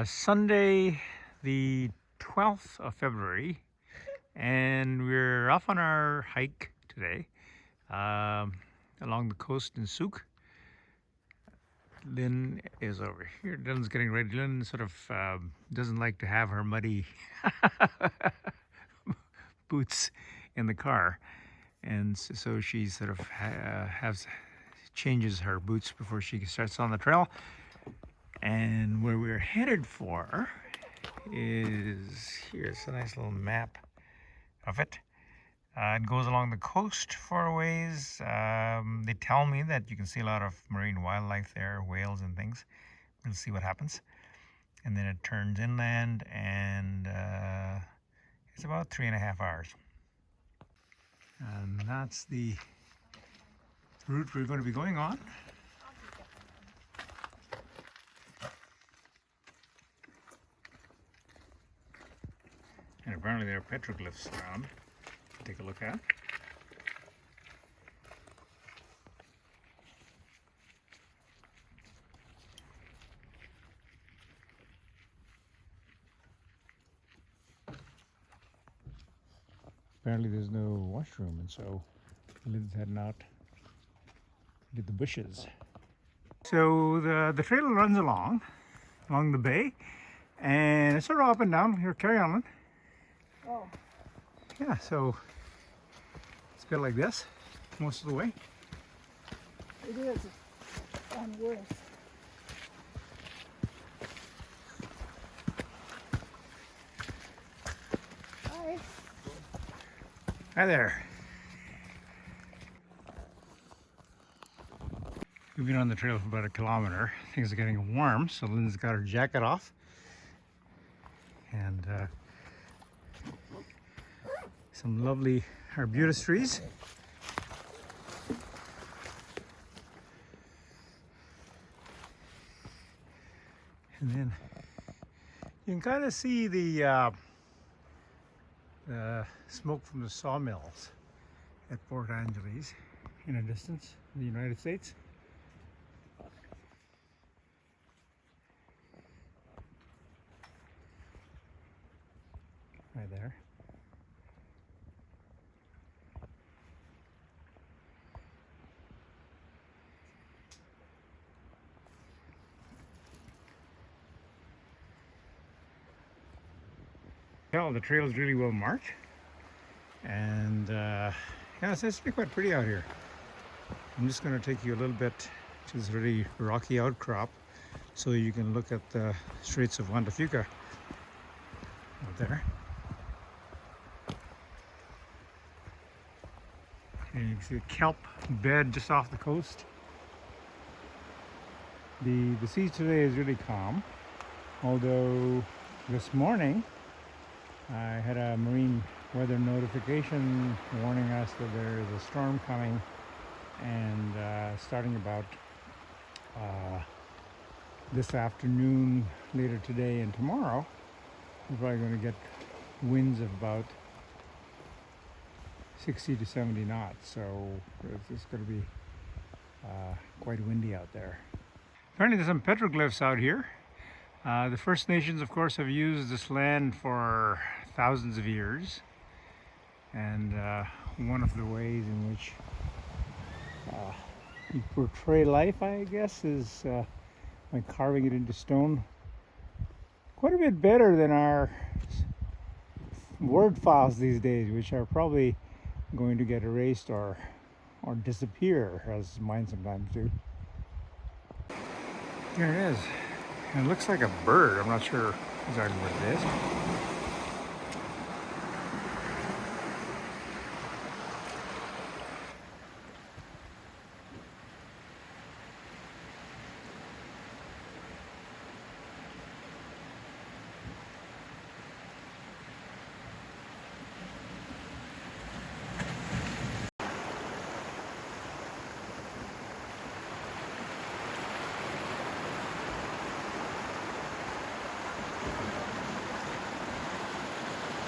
Sunday, the 12th of February, and we're off on our hike today along the coast in Sooke. Lynn is over here. Lynn's getting ready. Lynn sort of doesn't like to have her muddy boots in the car, and so she sort of changes her boots before she starts on the trail. And where we're headed for is here. It's a nice little map of it. It goes along the coast for a ways. They tell me that you can see a lot of marine wildlife there, whales and things. We'll see what happens. And then it turns inland, and it's about 3.5 hours. And that's the route we're going to be going on. And apparently there are petroglyphs around to take a look at. Apparently there's no washroom, and so Lynn's heading out to the bushes. So the trail runs along the bay, and it's sort of up and down. Here, carry on, Lynn. Oh. Yeah, so it's a bit like this most of the way. It is, and worse. Hi. Hi there. We've been on the trail for about 1 kilometer. Things are getting warm, so Lynn's got her jacket off. And some lovely arbutus trees. And then you can kind of see the smoke from the sawmills at Port Angeles in a distance in the United States. Right there. Well, the trail is really well marked, and yeah, it's actually quite pretty out here. I'm just going to take you a little bit to this really rocky outcrop so you can look at the Straits of Juan de Fuca out there. And you can see the kelp bed just off the coast. The sea today is really calm, although this morning I had a marine weather notification warning us that there is a storm coming, and starting about this afternoon, later today and tomorrow, we're probably going to get winds of about 60 to 70 knots, so it's going to be quite windy out there. Apparently there's some petroglyphs out here. The First Nations, of course, have used this land for thousands of years, and one of the ways in which you portray life, I guess, is by carving it into stone. Quite a bit better than our word files these days, which are probably going to get erased or disappear, as mine sometimes do. There it is. And it looks like a bird. I'm not sure exactly what it is.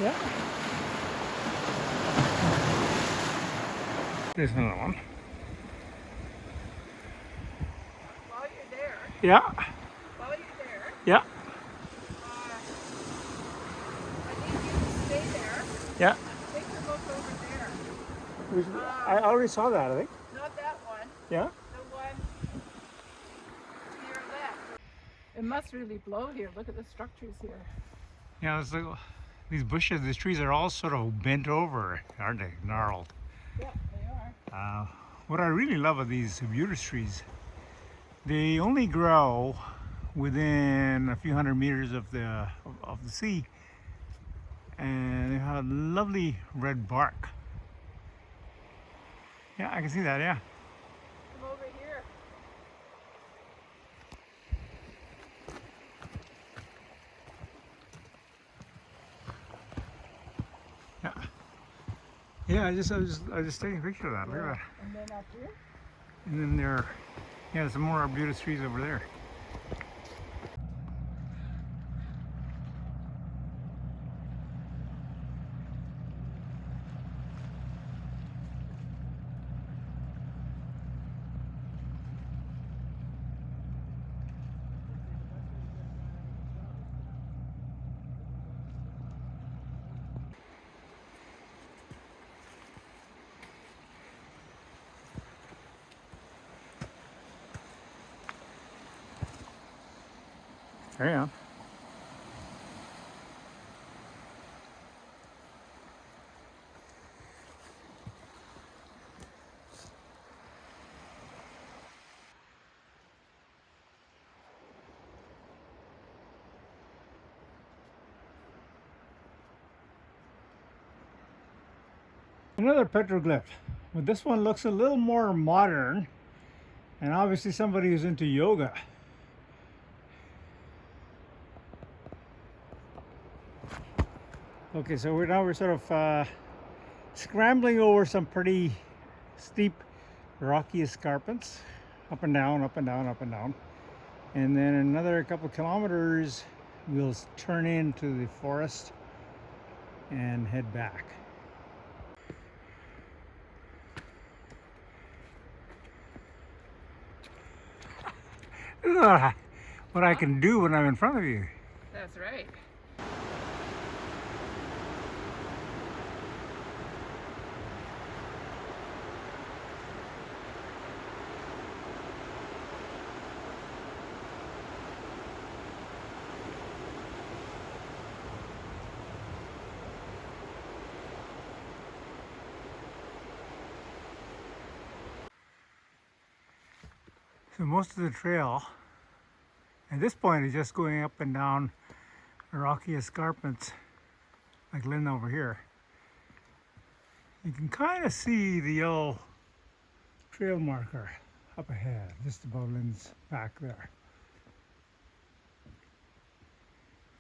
Yeah. There's another one. While you're there. Yeah. While you're there. Yeah. Yeah. Take a look over there. I already saw that, I think. Not that one. Yeah? The one to your left. It must really blow here. Look at the structures here. Yeah, it's like, these bushes, these trees are all sort of bent over, aren't they? Gnarled. Yeah, they are. What I really love of these Butis trees, they only grow within a few hundred meters of the sea, and they have lovely red bark. Yeah, I can see that. Yeah. Come over here. Yeah. Yeah. I was just taking a picture of that. Look at that. And then up here. And then there's some more Butis trees over there. Carry on. Another petroglyph, but this one looks a little more modern, and obviously somebody who's into yoga. Okay, so we're sort of scrambling over some pretty steep rocky escarpments, up and down, up and down, up and down, and then another couple kilometers we'll turn into the forest and head back. This is what I can do when I'm in front of you. That's right. So most of the trail at this point is just going up and down rocky escarpments like Lynn over here. You can kind of see the yellow trail marker up ahead, just above Lynn's back there.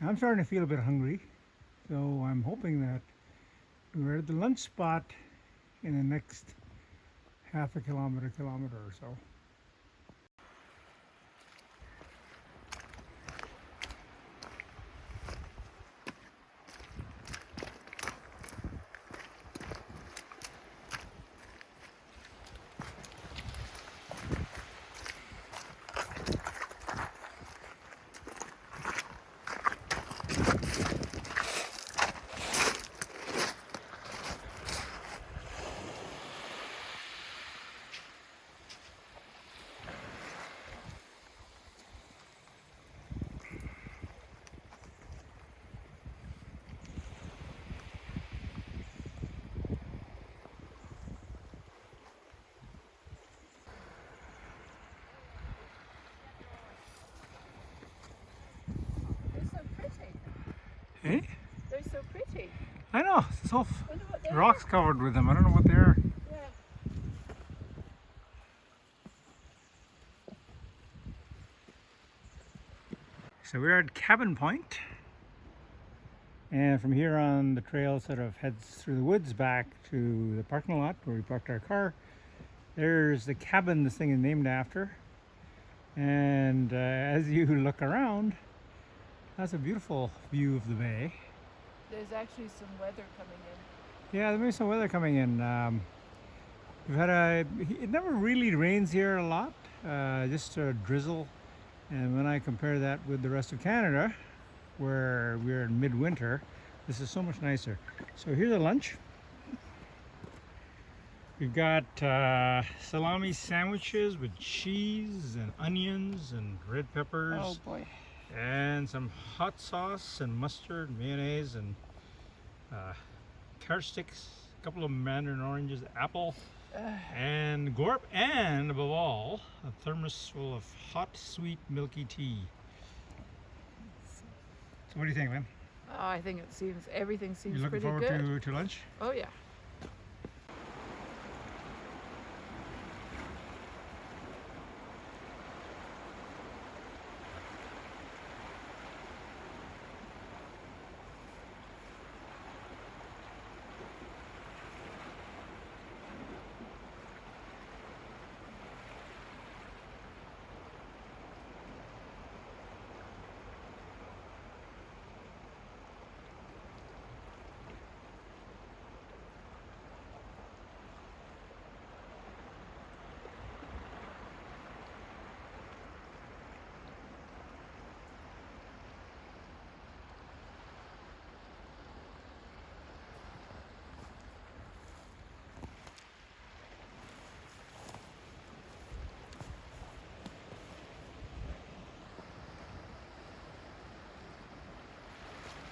I'm starting to feel a bit hungry, so I'm hoping that we're at the lunch spot in the next half a kilometer or so. Eh? They're so pretty. I know, it's all Wonder what they rocks covered with them. I don't know what they are. Yeah. So we're at Cabin Point, and from here on the trail sort of heads through the woods back to the parking lot where we parked our car. There's the cabin this thing is named after, and as you look around, that's a beautiful view of the bay. There's actually some weather coming in. Yeah, there may be some weather coming in. It never really rains here a lot, just a drizzle. And when I compare that with the rest of Canada, where we're in midwinter, This is so much nicer. So here's a lunch. We've got salami sandwiches with cheese and onions and red peppers. Oh boy. And some hot sauce and mustard, mayonnaise, and carrot sticks, a couple of mandarin oranges, apple, and gorp, and above all, a thermos full of hot, sweet, milky tea. So what do you think, Lynn? Oh, I think everything seems You looking pretty forward good. to lunch? Oh yeah.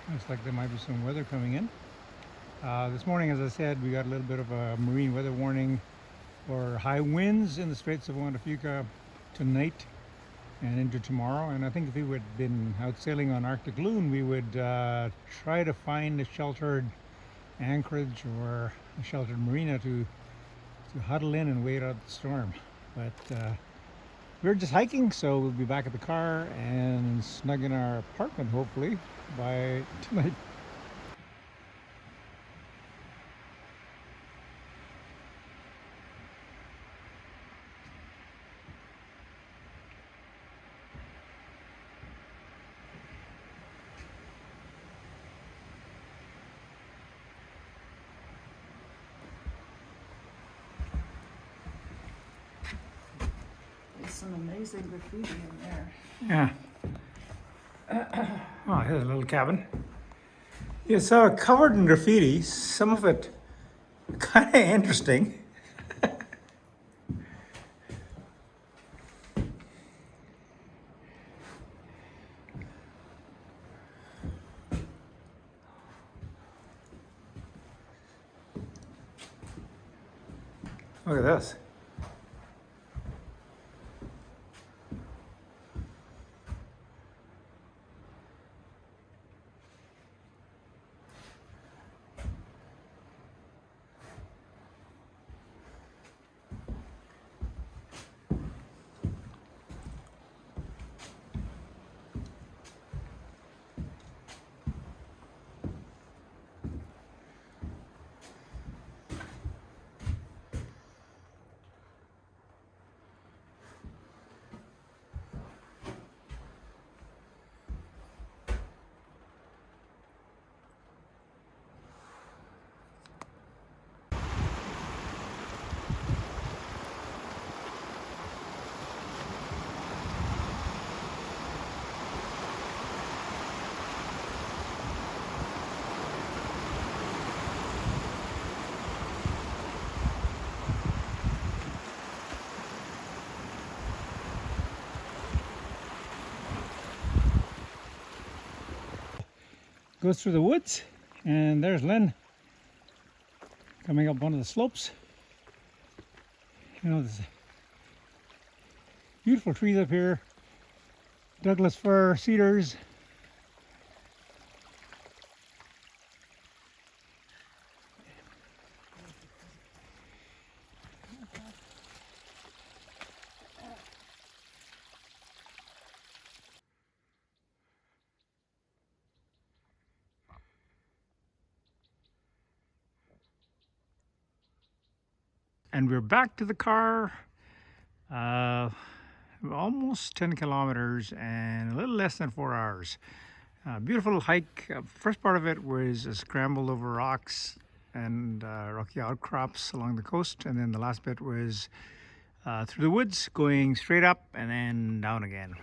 Looks like there might be some weather coming in. This morning, as I said, we got a little bit of a marine weather warning for high winds in the Straits of Juan de Fuca tonight and into tomorrow. And I think if we had been out sailing on Arctic Loon, we would try to find a sheltered anchorage or a sheltered marina to huddle in and wait out the storm. But we're just hiking, so we'll be back at the car and snug in our apartment, hopefully, by tonight. There's some amazing graffiti in there. Yeah. Oh, here's a little cabin. It's covered in graffiti, some of it kind of interesting. Look at this. Goes through the woods, and there's Lynn coming up one of the slopes. You know, there's beautiful trees up here, Douglas fir, cedars. And we're back to the car, almost 10 kilometers and a little less than 4 hours. Beautiful hike. First part of it was a scramble over rocks and rocky outcrops along the coast, and then the last bit was through the woods, going straight up and then down again.